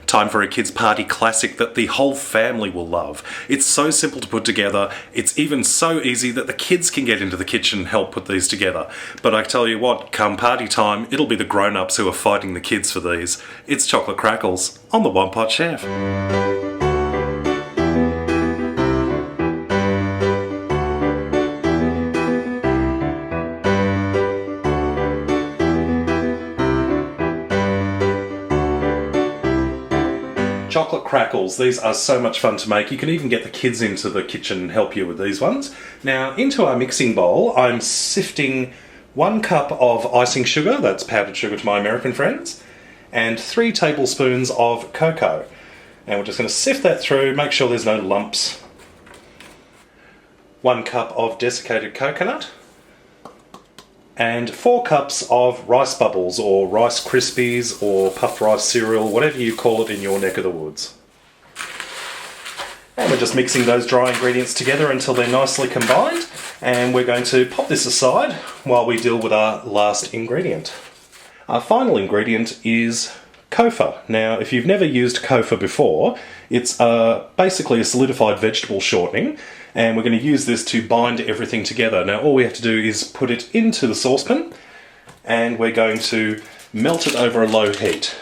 Time for a kids' party classic that the whole family will love. It's so simple to put together, it's even so easy that the kids can get into the kitchen and help put these together. But I tell you what, come party time, it'll be the grown-ups who are fighting the kids for these. It's Chocolate Crackles on the One Pot Chef. Chocolate Crackles, these are so much fun to make. You can even get the kids into the kitchen and help you with these ones. Now, into our mixing bowl, I'm sifting 1 cup of icing sugar, that's powdered sugar to my American friends, and 3 tablespoons of cocoa. And we're just going to sift that through, make sure there's no lumps. 1 cup of desiccated coconut, and 4 cups of rice bubbles, or Rice Crispies, or puffed rice cereal, whatever you call it in your neck of the woods. And we're just mixing those dry ingredients together until they're nicely combined, and we're going to pop this aside while we deal with our last ingredient. Our final ingredient is Kofa. Now, if you've never used Kofa before, it's basically a solidified vegetable shortening, and we're going to use this to bind everything together. Now, all we have to do is put it into the saucepan, and we're going to melt it over a low heat.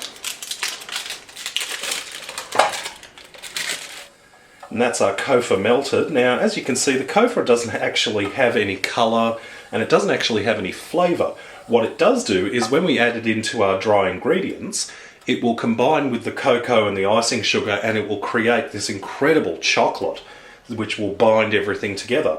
And that's our Kofa melted. Now, as you can see, the Kofa doesn't actually have any colour, and it doesn't actually have any flavour. What it does do is when we add it into our dry ingredients, it will combine with the cocoa and the icing sugar, and it will create this incredible chocolate which will bind everything together.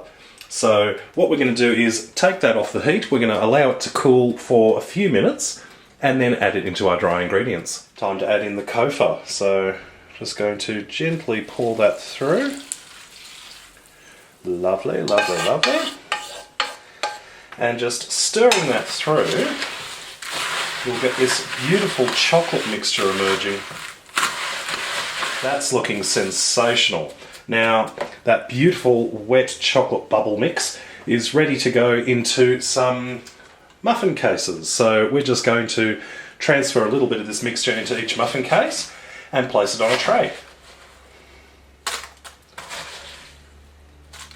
So what we're going to do is take that off the heat, we're going to allow it to cool for a few minutes, and then add it into our dry ingredients. Time to add in the Kofa, so just going to gently pour that through. Lovely, lovely, lovely. And just stirring that through, you'll get this beautiful chocolate mixture emerging. That's looking sensational. Now, that beautiful wet chocolate bubble mix is ready to go into some muffin cases. So we're just going to transfer a little bit of this mixture into each muffin case and place it on a tray.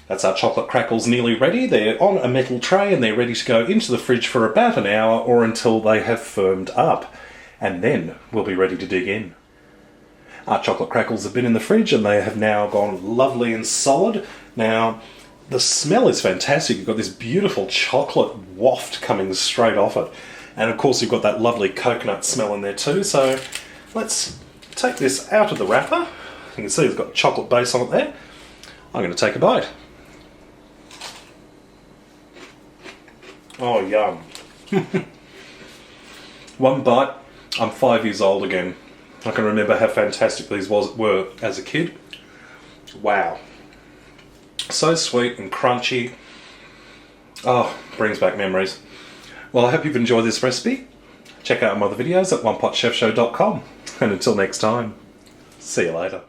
That's our chocolate crackles nearly ready. They're on a metal tray and they're ready to go into the fridge for about an hour or until they have firmed up. And then we'll be ready to dig in. Our chocolate crackles have been in the fridge and they have now gone lovely and solid. Now, the smell is fantastic. You've got this beautiful chocolate waft coming straight off it. And of course you've got that lovely coconut smell in there too. So let's take this out of the wrapper. You can see it's got a chocolate base on it there. I'm going to take a bite. Oh, yum. One bite, I'm 5 years old again. I can remember how fantastic these were as a kid. Wow. So sweet and crunchy. Oh, brings back memories. Well, I hope you've enjoyed this recipe. Check out my other videos at OnePotChefShow.com. And until next time, see you later.